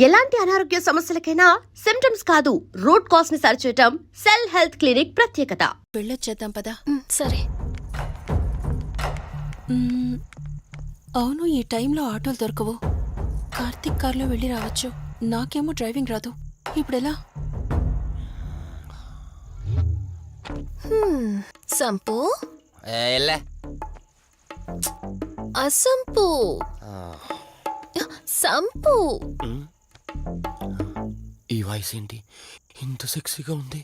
ఎలాంటి అనారోగ్య సమస్యలకైనా సిమ్టమ్స్ కాదు రూట్ కాజ్ ని సరిచేయటం సెల్ హెల్త్ క్లినిక్ ప్రత్యేకత. వెళ్ళొచ్చేద్దాం పదా. సరే. అవును, ఈ టైంలో ఆటోలు దొరకవు. కార్తిక్ కార్లో వెళ్ళి రావచ్చు. నాకేమో డ్రైవింగ్ రాదు. ఇప్పుడెలా? సంపు అసంపు సంపు. ఈ వాయిస్ ఏంటి ఇంత సెక్సీగా ఉంది?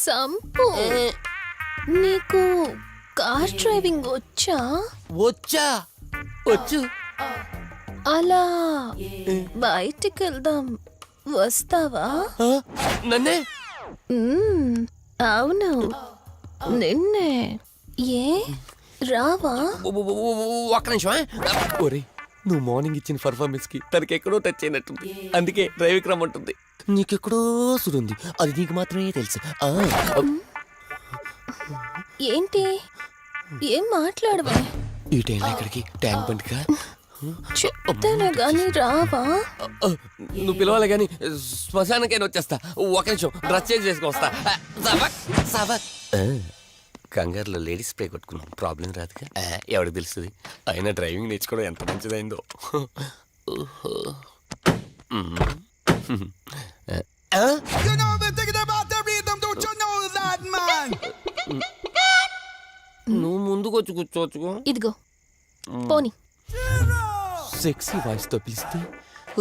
సంపు, నీకు కార్ డ్రైవింగ్ వచ్చా? వచ్చు. అలా బయటికి వెళ్దాం, వస్తావా? నన్నే? అవును, నిన్నే. ఏ రావా? ఒక్క నిమిషం. ఒరే, నువ్వు మార్నింగ్ ఇచ్చిన పర్ఫార్మెన్స్ కి తనకి ఎక్కడో టచ్ అయినట్టుంది. అందుకే డ్రైవింగ్ రమ్మంటుంది. నీకెక్కడో సుడుంది, అది నీకు మాత్రమే తెలుసు. ఏంటి? ఏం మాట్లాడవా? ఈ టైంలో ఇక్కడికి ట్యాంక్ బండ్కా? చెప్తానే గాని రావా? నువ్వు పిలవాలి కానీ శ్మశానకైనా వచ్చేస్తా. ఒక నిమిషం డ్రెస్ చేంజ్ చేసుకొస్తా. కంగారులో లేడీస్ స్ప్రే కొట్టుకున్నాం, ప్రాబ్లం రాదుగా. ఎవరికి తెలుస్తుంది? అయినా డ్రైవింగ్ నేర్చుకోవడం ఎంత మంచిదైందో. నువ్వు ముందుకు వచ్చి కూర్చోవచ్చుకో. ఇదిగో పోనీ. సెక్సీ వాయిస్ తో పిలిస్తే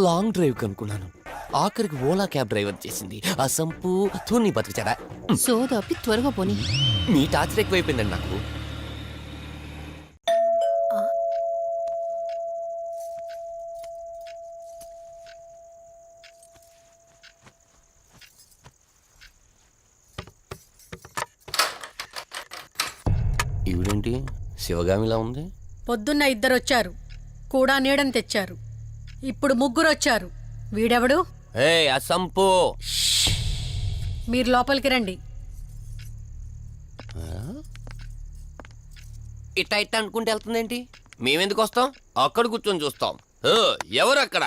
లాంగ్ డ్రైవ్ కనుక్కున్నాను. ఆఖరికి ఓలా క్యాబ్ డ్రైవర్ చేసింది ఆ సంపు తూని బతికిచాడా. సోదాపి త్వరగా పోనీ. మీ టార్చర్ ఎక్కువైపోయిందండి నాకు. ఈవిడేంటి శివగామిలా ఉంది? పొద్దున్న 2 వచ్చారు, కూడా నీడని తెచ్చారు. ఇప్పుడు 3 వచ్చారు. వీడెవడు? అసంపు. మీరు లోపలికి రండి. ఇట్ట ఇట్ట అనుకుంటే వెళ్తుందేంటి? మేమెందుకు వస్తాం? అక్కడ కూర్చొని చూస్తాం. ఎవరు అక్కడ?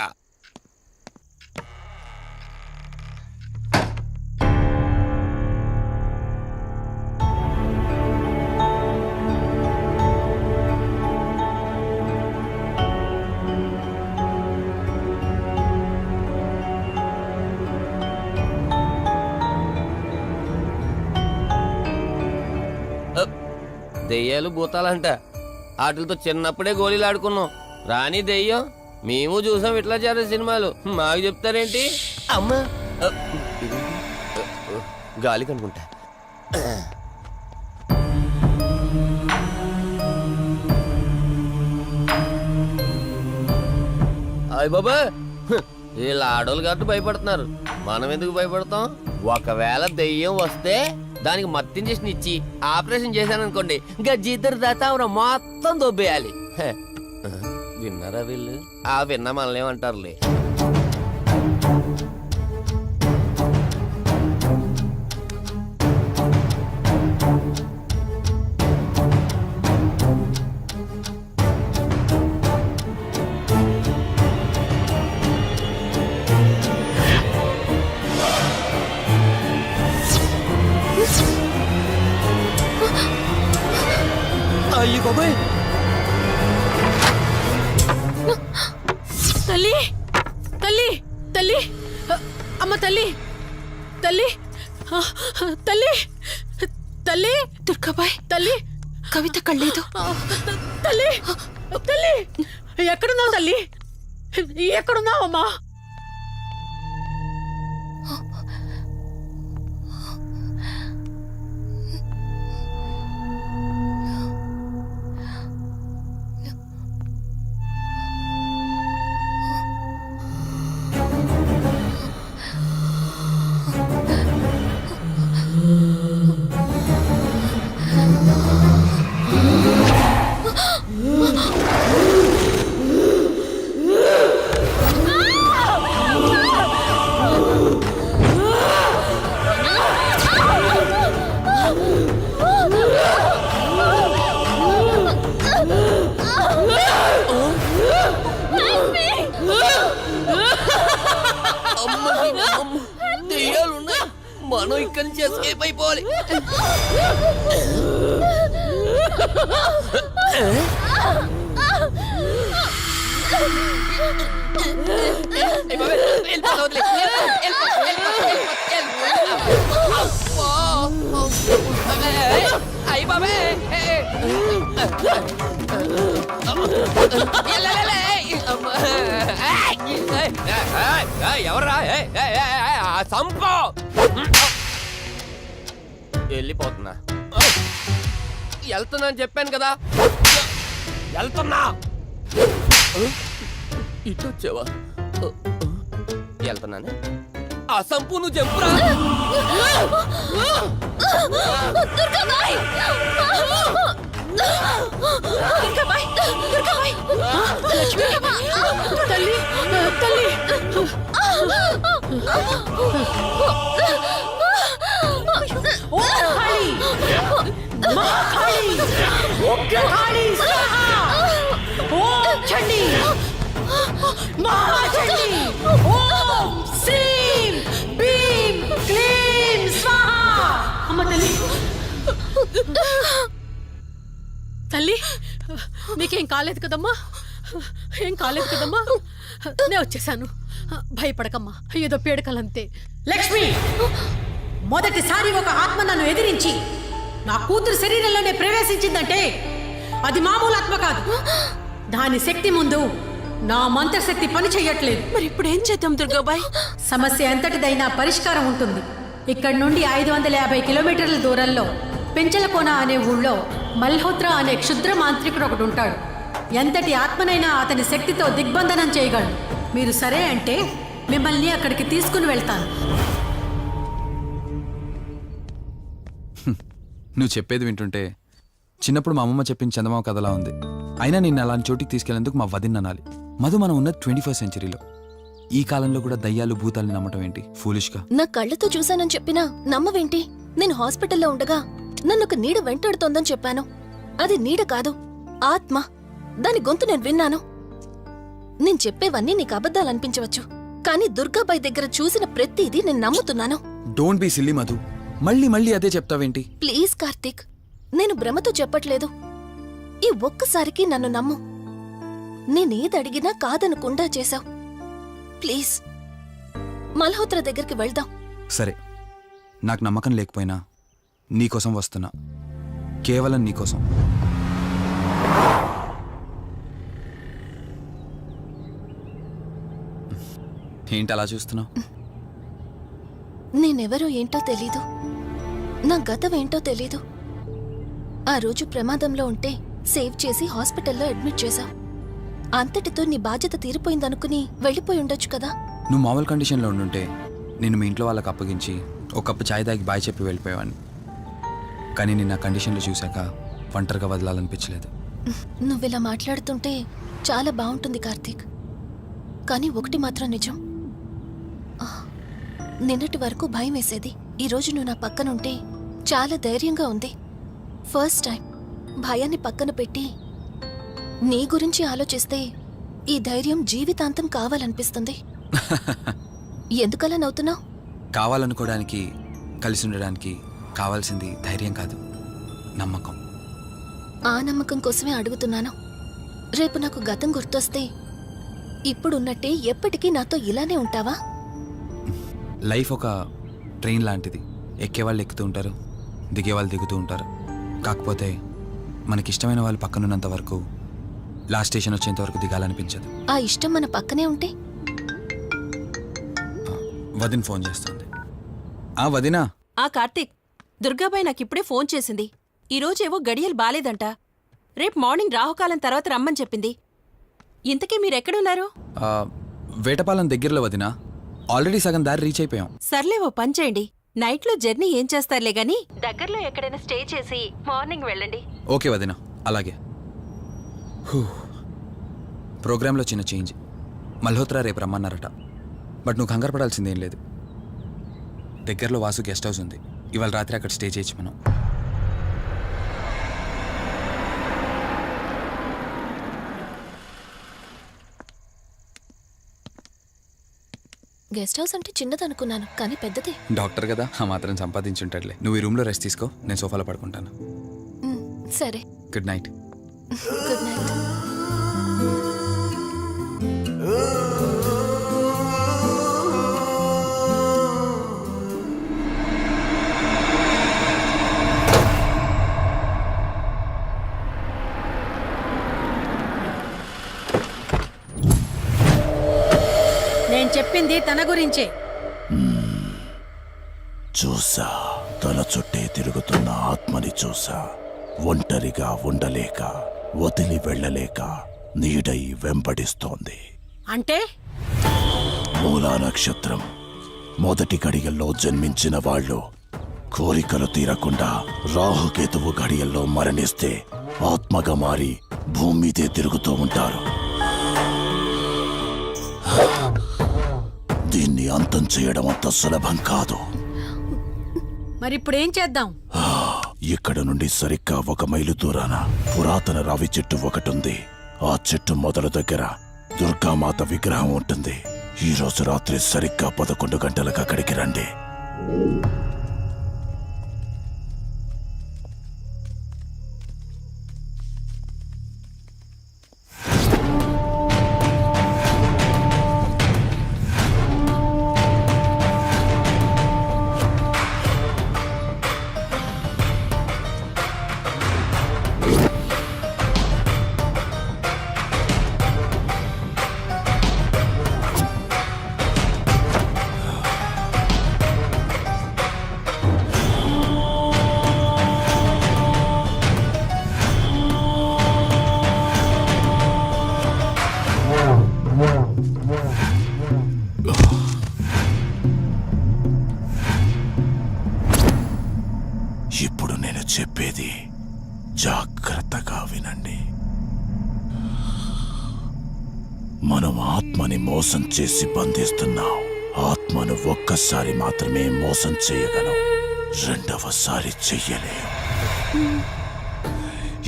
దెయ్యాలు భూతాలంట. వాటితో చిన్నప్పుడే గోళీలు ఆడుకున్నాం. రాని దెయ్యం మేము చూసాం ఇట్లా చేరే సినిమాలు. మాకు చెప్తారేంటి? అమ్మా, గాలి కనుకుంటా. అయ్య బాబా, వీళ్ళ ఆడోళ్ళు కాబట్టి భయపడుతున్నారు. మనం ఎందుకు భయపడతాం? ఒకవేళ దెయ్యం వస్తే దానికి మత్తు ఇంజెక్షన్ ఇచ్చి ఆపరేషన్ చేశాననుకోండి, ఇంకా జీతరు దాతావరం మొత్తం దొబ్బేయాలి. విన్నారా వీళ్ళు? విన్నా మనల్ని ఏమంటారులే. అయ్యి బాబాయ్, తల్లి తల్లి తల్లి, అమ్మ తల్లి తల్లి తల్లి తల్లి, దుర్గాబాయ్ తల్లి కవిత కళ్ళేదు. తల్లి తల్లి, ఎక్కడున్నావు తల్లి? ఎక్కడున్నావు అమ్మా? మనం ఇక్కడి నుంచి ఎస్కేప్ అయిపోవాలి. అయ్యి బాబే ఎవర్రా సంపో వెళ్ళిపోతున్నా. వెళ్తున్నా అని చెప్పాను కదా, వెళ్తున్నా. ఇటు వచ్చావా? వెళ్తున్నాను. ఆ సంపు నువ్వు చెప్పురా. తల్లి తల్లి ఓ కాళీ మా కాళీ ఉగ్ర కాళీ స్వాహా ఓం చండీ మహా చండీ ఓం శ్రీం భీం క్లీం స్వాహా. అమ్మ తల్లి తల్లి నీకేం కాలేదు కదమ్మా? ఏం కాలేదు కదమ్మా? నేను వచ్చేసాను, భయపడకమ్మా. ఏదో పీడకలంతే. లక్ష్మి, మొదటిసారి ఒక ఆత్మ నన్ను ఎదిరించి నా కూతురు శరీరంలోనే ప్రవేశించిందంటే అది మామూలు ఆత్మ కాదు. దాని శక్తి ముందు నా మంత్రశక్తి పని చెయ్యట్లేదు. మరి ఇప్పుడు ఏం చేద్దాం దుర్గాబాయ్? సమస్య ఎంతటిదైనా పరిష్కారం ఉంటుంది. ఇక్కడి నుండి 550 కిలోమీటర్ల దూరంలో పెంచలకోన అనే ఊళ్ళో మల్హోత్రా అనే క్షుద్ర మాంత్రికుడు ఒకడు ఉంటాడు. ఎంతటి ఆత్మనైనా అతని శక్తితో దిగ్బంధనం చేయగలడు. మీరు సరే అంటే మిమ్మల్ని అక్కడికి తీసుకుని వెళ్తాను. నువ్వు చెప్పేది వింటుంటే చిన్నప్పుడు మా అమ్మమ్మ చెప్పిన చందమామ కథలా ఉంది. అయినా నిన్ను అలాంటి చోటికి తీసుకెళ్లేందుకు మా వదిన అనాలి. మధు, మనం ఉన్నది 21st సెంచరీలో. ఈ కాలంలో కూడా దయ్యాలు భూతాల్ని నమ్మటం ఏంటి? ఫూలిష్గా. నా కళ్ళతో చూశానని చెప్పినా నమ్మవేంటి? నేను హాస్పిటల్లో ఉండగా నన్ను ఒక నీడ వెంటాడుతోందని చెప్పాను. అది నీడ కాదు, ఆత్మ. దాని గొంతు నేను విన్నాను. నేను చెప్పేవన్నీ నీకు అబద్ధాలనిపించవచ్చు, కానీ దుర్గాబాయ్ దగ్గర చూసిన ప్రతిదీ నేను నమ్ముతున్నాను. Don't be silly Madhu. మళ్ళీ మళ్ళీ అదే చెప్తావేంటి? ప్లీజ్ కార్తీక్, నేను భ్రమతో చెప్పట్లేదు. ఈ ఒక్కసారికి నన్ను నమ్ము. నేనేది అడిగినా కాదనకుండా చేశావు. ప్లీజ్, మల్హోత్రా దగ్గరికి వెళ్దాం. సరే, నాకు నమ్మకం లేకపోయినా నీకోసం వస్తున్నా. కేవలం నీకోసం. ఏంటి అలా చూస్తున్నావు? నేనెవరో ఏంటో తెలీదు, నా గతం ఏంటో తెలీదు. ఆ రోజు ప్రమాదంలో ఉంటే సేవ్ చేసి హాస్పిటల్లో అడ్మిట్ చేశావు. అంతటితో నీ బాధ్యత తీరిపోయిందనుకుని వెళ్ళిపోయి ఉండొచ్చు కదా. నువ్వు మామూలు కండిషన్లో ఉండుంటే నేను మీ ఇంట్లో వాళ్ళకి అప్పగించి ఒక కప్పు ఛాయ్ తాగి బాయ్ చెప్పి వెళ్ళిపోయేవాడిని. కానీ నేను నా కండిషన్లో చూశాక ఒంటరిగా వదలాలనిపించలేదు. నువ్విలా మాట్లాడుతుంటే చాలా బాగుంటుంది కార్తీక్, కానీ ఒకటి మాత్రం నిజం. నిన్నటి వరకు భయం వేసేది. ఈరోజు నువ్వు నా పక్కనుంటే చాలా ధైర్యంగా ఉంది. ఫస్ట్ టైం భయాన్ని పక్కన పెట్టి నీ గురించి ఆలోచిస్తే ఈ ధైర్యం జీవితాంతం కావాలనిపిస్తుంది. ఎందుకలా నవ్వుతున్నావు? కావాలనుకోవడానికి, కలిసి ఉండడానికి కావాల్సింది ధైర్యం కాదు, నమ్మకం. ఆ నమ్మకం కోసమే అడుగుతున్నాను. రేపు నాకు గతం గుర్తొస్తే ఇప్పుడున్నట్టే ఎప్పటికీ నాతో ఇలానే ఉంటావా? లైఫ్ ఒక ట్రైన్ లాంటిది. ఎక్కేవాళ్ళు ఎక్కుతూ ఉంటారు, దిగేవాళ్ళు దిగుతూ ఉంటారు. కాకపోతే మనకిష్టమైన వాళ్ళు పక్కనున్నంత వరకు లాస్ట్ స్టేషన్ వచ్చేంత వరకు దిగాలనిపించదు. ఆ ఇష్టం మన పక్కనే ఉంటే? వదిన ఫోన్ చేస్తుంది. వదినా. కార్తీక్, దుర్గాబాయ్ నాకిప్పుడే ఫోన్ చేసింది. ఈరోజేవో గడియలు బాలేదంట. రేపు మార్నింగ్ రాహుకాలం తర్వాత రమ్మని చెప్పింది. ఇంతకీ మీరెక్కడున్నారు? వేటపాలెం దగ్గరలో వదినా. ఆల్రెడీ సగం దారి రీచ్ అయిపోయాం. సర్లే, ఓ పని చేయండి. నైట్లో జర్నీ ఏం చేస్తారులే గాని దగ్గరలో ఎక్కడైనా స్టే చేసి మార్నింగ్ వెళ్ళండి. ఓకే వదినా, అలాగే. ప్రోగ్రాంలో చిన్న చేంజ్. మల్హోత్రా రేపు రమ్మన్నారట. బట్ నువ్వు కంగారు పడాల్సిందేం లేదు. దగ్గరలో వాసు గెస్ట్ హౌస్ ఉంది. ఇవాళ రాత్రి అక్కడ స్టే చేయొచ్చు మనం. గెస్ట్ హౌస్ అంటే చిన్నదనుకున్నాను కానీ పెద్దదే. డాక్టర్ కదా, ఆ మాత్రం సంపాదించుంటాడులే. నువ్వు ఈ రూమ్లో రెస్ట్ తీసుకో, నేను సోఫాలో పడుకుంటాను. సరే, గుడ్ నైట్. Good night. నేను చెప్పింది తన గురించే. చూసా, తన చుట్టే తిరుగుతున్న ఆత్మని చూసా. ఒంటరిగా ఉండలేక, వదిలి వెళ్ళలేక నీడై వెంబడిస్తోంది. అంటే మూలా నక్షత్రం మొదటి గడియల్లో జన్మించిన వాళ్ళు కోరికలు తీరకుండా రాహుకేతువు గడియల్లో మరణిస్తే ఆత్మగా మారి భూమి మీదే తిరుగుతూ ఉంటారు. దీన్ని అంతం చేయడం అంత సులభం కాదు. మరి ఇప్పుడు ఏం చేద్దాం? ఇక్కడ నుండి సరిగ్గా 1 మైలు దూరాన పురాతన రావి చెట్టు ఒకటుంది. ఆ చెట్టు మొదల దగ్గర దుర్గామాత విగ్రహం ఉంటుంది. ఈ రోజు రాత్రి సరిగ్గా 11 గంటలకు అక్కడికి రండి. ఇప్పుడు నేను చెప్పేది జాగ్రత్తగా వినండి. మనం ఆత్మని మోసం చేసి బంధిస్తున్నాం. ఆత్మను ఒక్కసారి మాత్రమే మోసం చేయగలం, రెండవసారి చెయ్యలేం.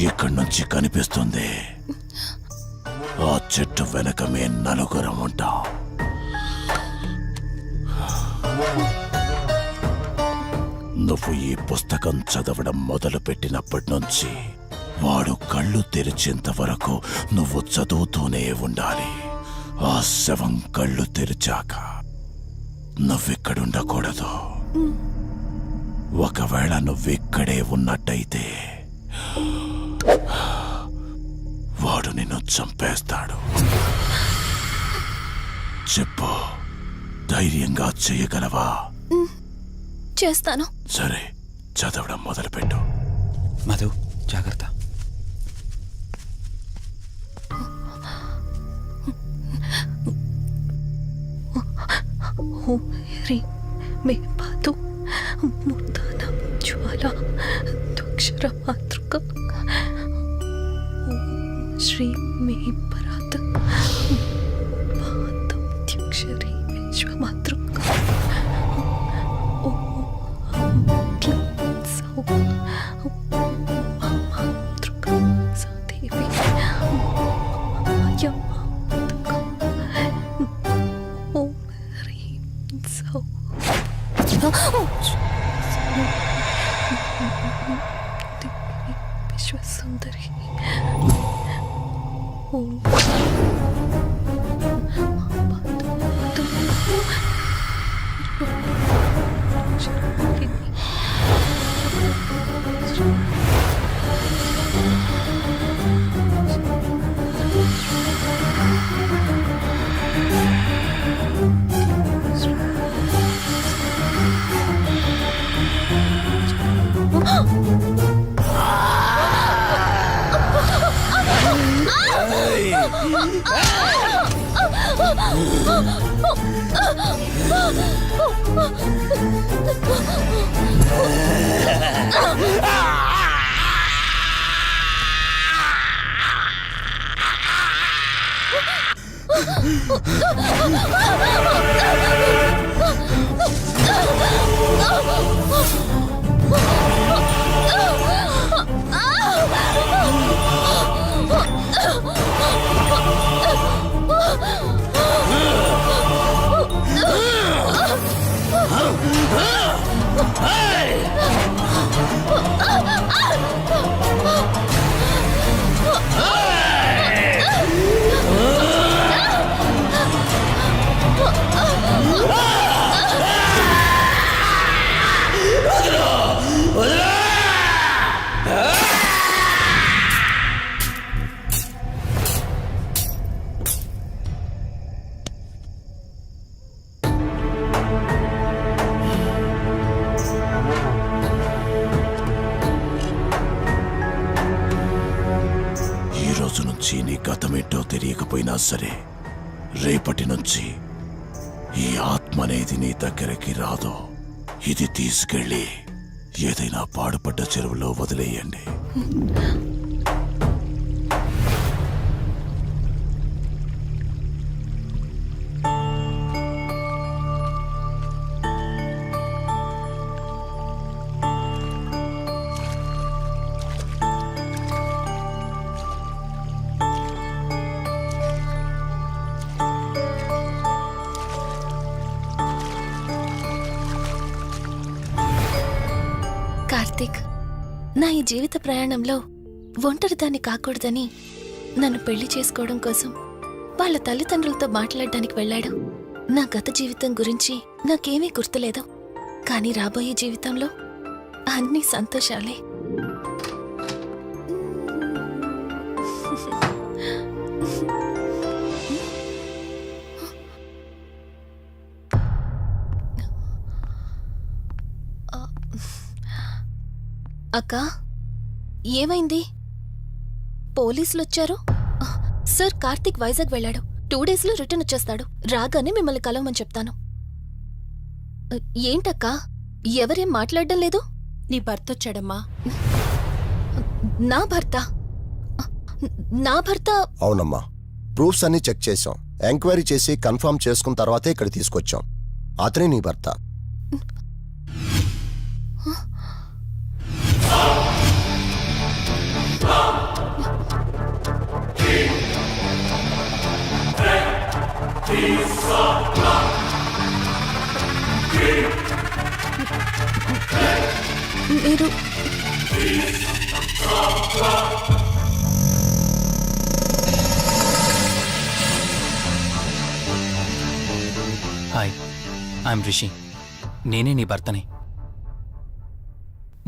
ఇక్కడి నుంచి కనిపిస్తుంది, ఆ చెట్టు వెనకమే నలుగురం ఉంటాం. నువ్వు ఈ పుస్తకం చదవడం మొదలు పెట్టినప్పటి నుంచి వాడు కళ్ళు తెరిచేంత వరకు నువ్వు చదువుతూనే ఉండాలి. ఆ శవం కళ్ళు తెరిచాక నువ్విక్కడుండకూడదు. ఒకవేళ నువ్విక్కడే ఉన్నట్టయితే వాడు నిన్ను చంపేస్తాడు. చెప్పు, ధైర్యంగా చేయగలవా? చేస్తాను. సరే, చదవడం మొదలుపెట్టు. మధు, జాగ్రత్త. మే పాదు మూర్ధనం జ్వాల దుక్షర మాతృక శ్రీ మే పరాత పాదం త్యక్షరి విశ్వమాతృక విశ్వసుందరి నుంచి నీ గతమేంటో తెలియకపోయినా సరే, రేపటి నుంచి ఈ ఆత్మ అనేది నీ దగ్గరికి రాదు. ఇది తీసుకెళ్ళి ఏదైనా పాడుపడ్డ చెరువులో వదిలేయండి. కార్తీక్, నా ఈ జీవిత ప్రయాణంలో ఒంటరిదాన్ని కాకూడదని నన్ను పెళ్లి చేసుకోవడం కోసం వాళ్ళ తల్లిదండ్రులతో మాట్లాడడానికి వెళ్ళాడు. నా గత జీవితం గురించి నాకేమీ గుర్తులేదు, కానీ రాబోయే జీవితంలో అన్ని సంతోషాలే. అక్కా, ఏమైంది? పోలీసులొచ్చారు. సార్, కార్తీక్ వైజాగ్ వెళ్ళాడు. 2 డేస్లో రిటర్న్ వచ్చేస్తాడు. రాగానే మిమ్మల్ని కలవమని చెప్తాను. ఏంటక్కా, ఎవరేం మాట్లాడడం లేదు? నీ భర్త వచ్చాడమ్మా. నా భర్త? నా భర్త? అవునమ్మా, ప్రూఫ్స్ అన్ని చెక్ చేశాం. ఎంక్వైరీ చేసి కన్ఫర్మ్ చేసుకున్న తర్వాతే ఇక్కడ తీసుకొచ్చాం. అతనే నీ భర్త. మీరు హాయ్, ఐఎమ్ రిషి. నేనే నీ భర్తని.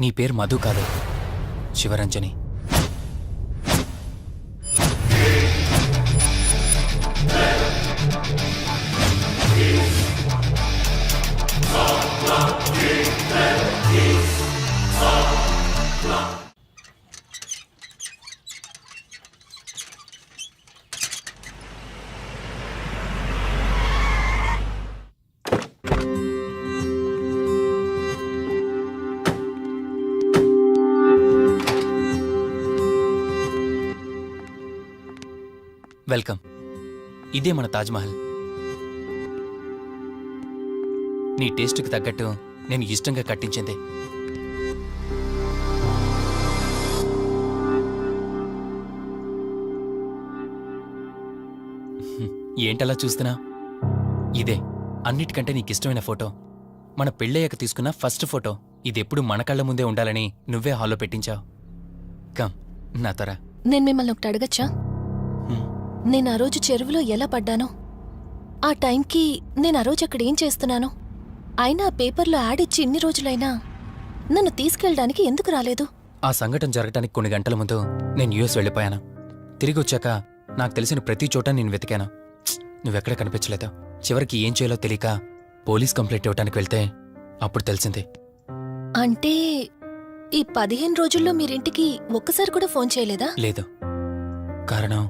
నీ పేరు మధు కాదు, శివరంజని. వెల్కమ్. ఇదే మన తాజ్మహల్. నీ టేస్ట్కి తగ్గట్టు నేను ఇష్టంగా కట్టించింది. ఏంటలా చూస్తున్నా? ఇదే అన్నిటికంటే నీకిష్టమైన ఫోటో. మన పెళ్ళయ్యాక తీసుకున్న ఫస్ట్ ఫోటో. ఇదెప్పుడు మన కళ్ళ ముందే ఉండాలని నువ్వే హాల్లో పెట్టించావు. కమ్, నా త్వర. నేను మిమ్మల్ని ఒకటి అడగచ్చా? నేను ఆ రోజు చెరువులో ఎలా పడ్డానో, ఆ టైంకి నేను ఆ రోజు అక్కడ ఏం చేస్తున్నానో, అయినా ఆ పేపర్లో యాడ్ ఇచ్చి ఇన్ని రోజులైనా నన్ను తీసుకెళ్ళడానికి ఎందుకు రాలేదు? ఆ సంఘటన జరగటానికి కొన్ని గంటల ముందు నేను యుఎస్ వెళ్ళిపోయాను. తిరిగి వచ్చాక నాకు తెలిసిన ప్రతి చోట నేను వెతికాను. నువ్వెక్కడ కనిపించలేదు. చివరికి ఏం చేయాలో తెలియక పోలీస్ కంప్లైంట్ ఇవ్వడానికి వెళ్తే అప్పుడు తెలిసింది. అంటే ఈ 15 రోజుల్లో మీరింటికి ఒక్కసారి కూడా ఫోన్ చేయలేదా? లేదు. కారణం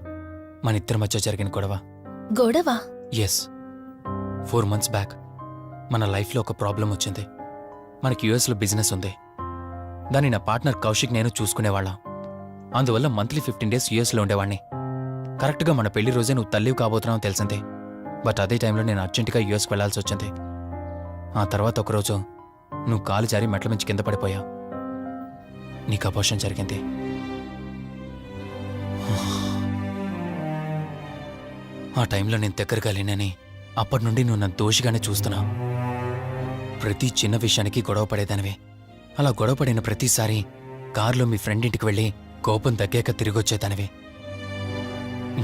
మన ఇద్దరి మధ్య జరిగిన గొడవ. గొడవ? ఎస్. 4 months బ్యాక్ మన లైఫ్లో ఒక ప్రాబ్లం వచ్చింది. మనకి యుఎస్లో బిజినెస్ ఉంది. దాన్ని నా పార్ట్నర్ కౌశిక్ నేను చూసుకునేవాళ్ళం. అందువల్ల మంత్లీ 15 days యుఎస్లో ఉండేవాణ్ణి. కరెక్ట్గా మన పెళ్లి రోజే నువ్వు తల్లివి కాబోతున్నావు తెలిసింది. బట్ అదే టైంలో నేను అర్జెంటుగా యుఎస్కి వెళ్లాల్సి వచ్చింది. ఆ తర్వాత ఒకరోజు నువ్వు కాలు జారి మెట్ల మించి కింద పడిపోయావు. నీకు అబార్షన్ జరిగింది. ఆ టైంలో నేను దగ్గరగా లేనని అప్పటి నుండి నువ్వు నన్ను దోషిగానే చూస్తున్నావు. ప్రతి చిన్న విషయానికి గొడవ పడేదానివి. అలా గొడవ పడిన ప్రతిసారి కారులో మీ ఫ్రెండ్ ఇంటికి వెళ్ళి కోపం తగ్గాక తిరిగొచ్చేదానివి.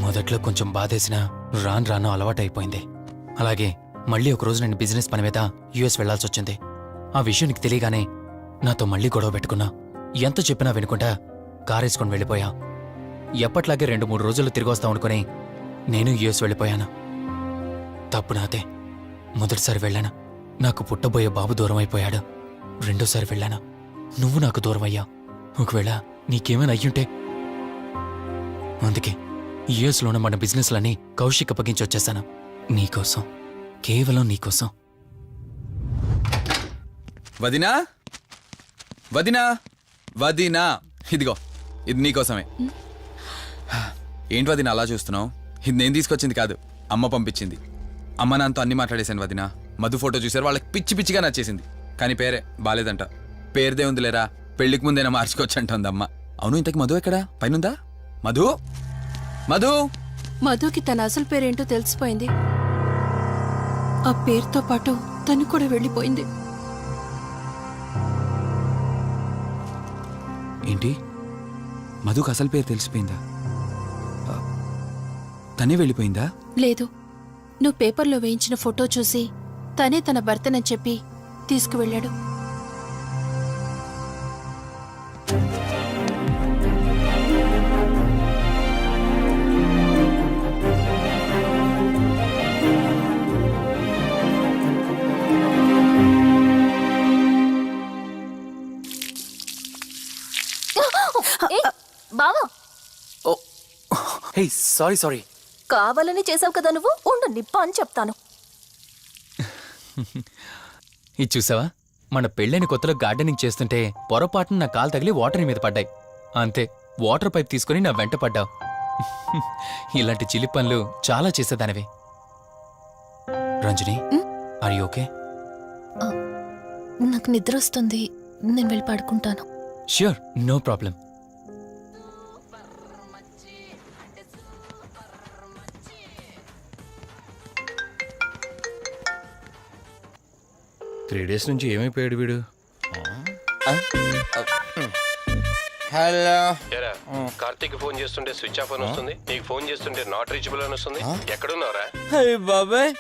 మొదట్లో కొంచెం బాధేసినా రాను రాను అలవాటైపోయింది. అలాగే మళ్ళీ ఒకరోజు నేను బిజినెస్ పని మీద యుఎస్ వెళ్లాల్సి వచ్చింది. ఆ విషయం నీకు తెలియగానే నాతో మళ్ళీ గొడవ పెట్టుకున్నా. ఎంత చెప్పినా వినుకుంటా కారేసుకొని వెళ్ళిపోయా. ఎప్పట్లాగే 2-3 రోజుల్లో తిరిగి వస్తాం అనుకుని నేను యుఎస్ వెళ్ళిపోయాను. తప్పు నాదే. మొదటిసారి వెళ్ళాను, నాకు పుట్టబోయే బాబు దూరం అయిపోయాడు. రెండోసారి వెళ్ళాను, నువ్వు నాకు దూరం అయ్యా. ఒకవేళ నీకేమైనా అయ్యుంటే అందుకే ఇయర్స్లోనే మన బిజినెస్లని కౌశిక్ అప్పగించి వచ్చేసాను. నీకోసం, కేవలం నీకోసం. వదినా వదినా వదినా, ఇదిగో ఇది నీకోసమే. ఏంటి వదినా అలా చూస్తున్నావు? ఇది నేను తీసుకొచ్చింది కాదు, అమ్మ పంపించింది. అమ్మ నాన్నతో అన్ని మాట్లాడేశాను వదినా. మధు ఫోటో చూసారు, వాళ్ళకి పిచ్చి పిచ్చిగా నచ్చేసింది. కానీ పేరే బాలేదంట. పేరుదే ఉందిలేరా, పెళ్లికి ముందేనా మార్చుకోవచ్చు అంటుంది అమ్మ. అవును, ఇంతకు మధు ఎక్కడా? పైనుందా? మధు మధు మధుకి తన అసలు పేరేంటో తెలిసిపోయింది. ఆ పేరుతో పాటు తను కూడా వెళ్ళిపోయింది. ఏంటి, మధుకు అసలు పేరు తెలిసిపోయిందా? తనే వెళ్ళిపోయిందా? లేదు, నువ్వు పేపర్లో వేయించిన ఫోటో చూసి తనే తన భర్తనని చెప్పి తీసుకువెళ్ళాడు. బావా, హే, సారీ. కావాలని చేసావు కదా నువ్వు. ఉండు, నిప్ప అని చెప్తాను. ఇది చూసావా, మన పెళ్ళైన కొత్తలో గార్డెనింగ్ చేస్తుంటే పొరపాటున నా కాలు తగిలి వాటర్ నీ మీద పడ్డాయి. అంతే, వాటర్ పైప్ తీసుకుని నా వెంట పడ్డావు. ఇలాంటి చిలి పనులు చాలా చేసేదానివి. Ranjani, are you okay? నాకు నిద్ర వస్తుంది, నేను వెళ్ళి పడుకుంటాను. Sure, no problem. Three days నుంచి ఏమైపోయాడు వీడు? హలో, కార్తీక్ ఫోన్ చేస్తుంటే స్విచ్ ఆఫ్ అని వస్తుంది, నీకు ఫోన్ చేస్తుంటే నాట్ రీచబుల్ అని వస్తుంది. ఎక్కడున్నారా? అయ్య బాబాయ్,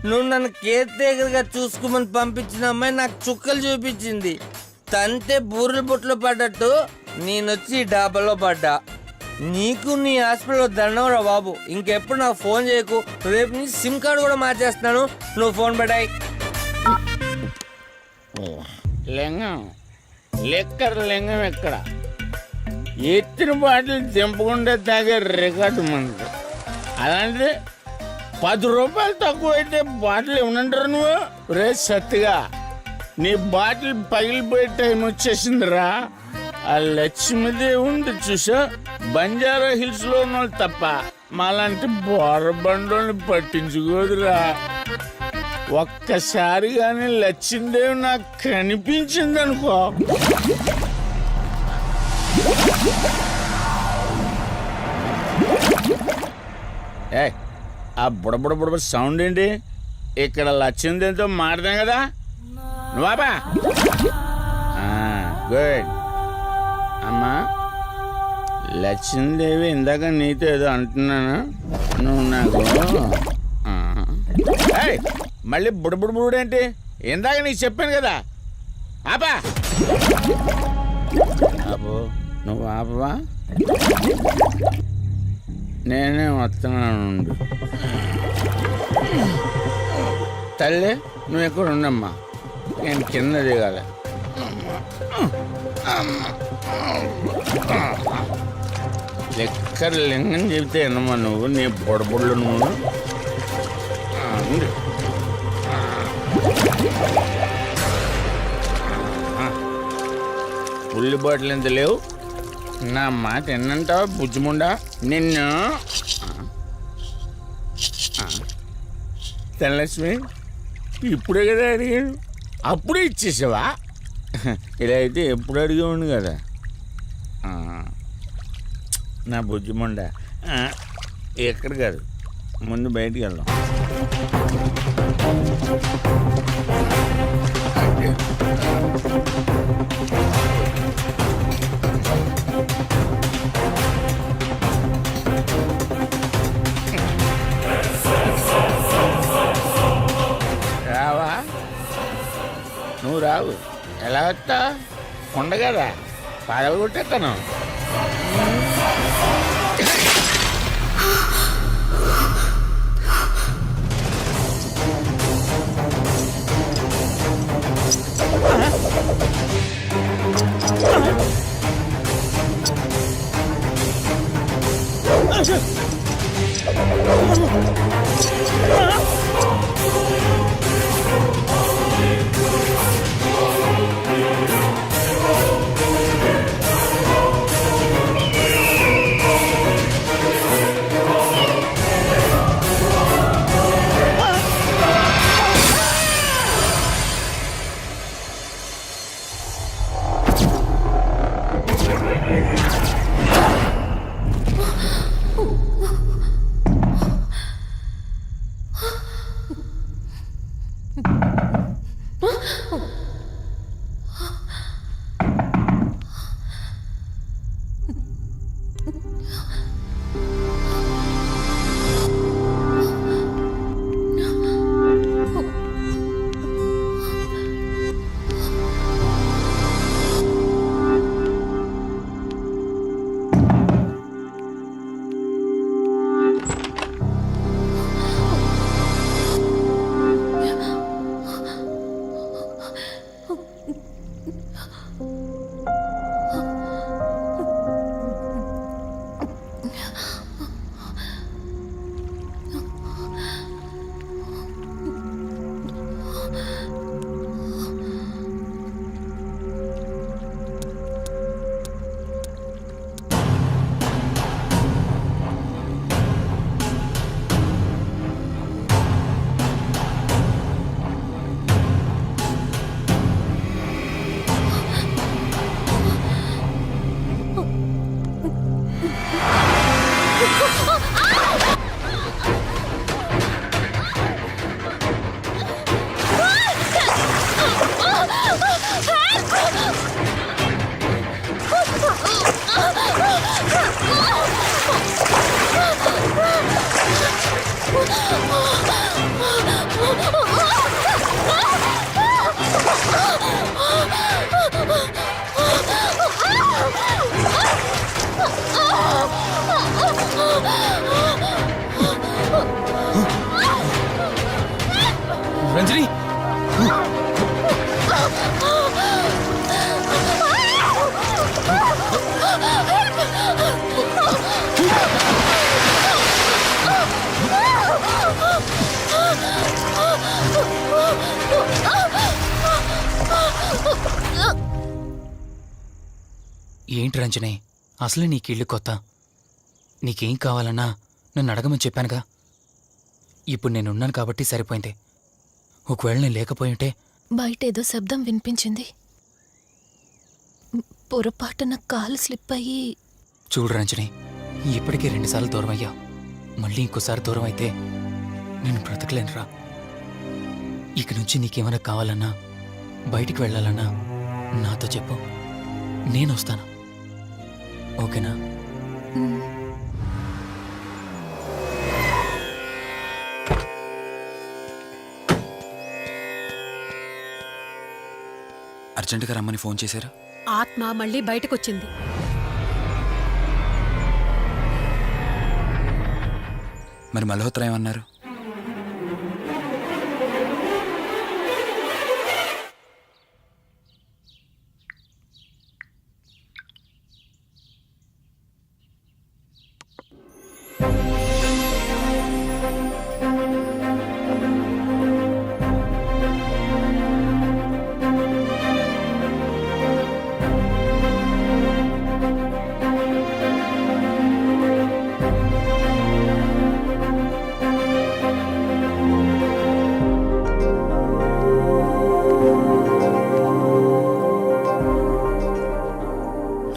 నువ్వు నన్ను కేర్ టేకర్ గా చూసుకోమని పంపించిన అమ్మాయి నాకు చుక్కలు చూపించింది. తంతే బూరెల బుట్టలో పడ్డట్టు నేనొచ్చి డాబాలో పడ్డా. నీకు నీ హాస్పిటల్లో దండంరా బాబు. ఇంకెప్పుడు నాకు ఫోన్ చేయకు. రేపు నీ సిమ్ కార్డు కూడా మార్చేస్తున్నాను. నువ్వు ఫోన్ పడాయి. లింగం లెక్కర లింగం ఎక్కడ? ఎత్తిన బాటిల్ దింపకుండా తాగే రికార్డు మనది. అలాంటిది 10 రూపాయలు తక్కువ అయితే బాటిల్ ఏమనంటారు నువ్వు? రే సత్తిగా, నీ బాటిల్ పగిలిపోయే టైం వచ్చేసిందిరా. ఆ లక్ష్మీదేవి ఉంది చూసా, బంజారా హిల్స్ లో ఉన్న వాళ్ళు తప్ప మాలాంటి బోరబండోని పట్టించుకోదురా. ఒక్కసారి కానీ లక్ష్మీదేవి నాకు కనిపించింది అనుకో, ఆ బుడబుడ సౌండ్ ఏంటి? ఇక్కడ లక్ష్మీదేవితో మాడదాం కదా నువ్వా? గుడ్ అమ్మా. లక్ష్మీదేవి ఇందాక నీతో ఏదో అంటున్నాను, నువ్వు నాకు మళ్ళీ బుడబుడు ఏంటి? ఇందాక నీకు చెప్పాను కదా, ఆపా. ఆపో, నువ్వు ఆపవా? నేనే వస్తున్నాను. తల్లి, నువ్వు ఎక్కడ ఉండమ్మా, నేను కింద దిగాలి. లెక్కర లింగం చెబితే ఎన్నమ్మా నువ్వు, నీ బుడబుళ్ళు నువ్వు. ఉల్లి బాటిల్ ఎంత లేవు? నా మాట ఎన్నంటావా బుజ్జిముండా? నిన్ను ధనలక్ష్మి, ఇప్పుడే కదా అడిగాడు, అప్పుడే ఇచ్చేసావా? ఇలా అయితే ఎప్పుడు అడిగేవాడు కదా నా బుజ్జిముండా. ఎక్కడ కాదు, ముందు బయటికి వెళ్దాం. రావా? నువ్వు రావు, ఎలా వస్తా? కొండ కదా, పగలగొట్టేస్తాను. రంజని ఏంటి రంజని, అసలే నీకు ఇల్లు కొత్త. నీకేం కావాలన్నా నన్ను అడగమని చెప్పానుగా. ఇప్పుడు నేనున్నాను కాబట్టి సరిపోయింది. ఒకవేళ నేను లేకపోయి ఉంటే బయట ఏదో శబ్దం వినిపించింది. పొరపాటున కాలు స్లిప్ అయ్యి. చూడు రంజని, ఇప్పటికే 2 సార్లు దూరం అయ్యావు. మళ్ళీ ఇంకోసారి దూరం అయితే నేను బ్రతకలేనురా. ఇక నుంచి నీకేమైనా కావాలన్నా, బయటికి వెళ్ళాలన్నా నాతో చెప్పు, నేను వస్తాను. ఓకేనా? అర్జెంటుగా రమ్మని ఫోన్ చేశారు. ఆత్మ మళ్ళీ బయటకొచ్చింది. మరి మల్హోత్రా ఏమన్నారు?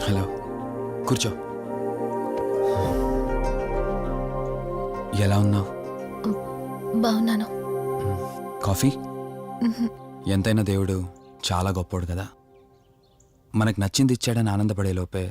హలో, కూర్చో. ఎలా ఉన్నావు? బాగున్నాను. కాఫీ? ఎంతైనా దేవుడు చాలా గొప్పోడు కదా. మనకు నచ్చింది ఇచ్చాడని ఆనందపడే లోపే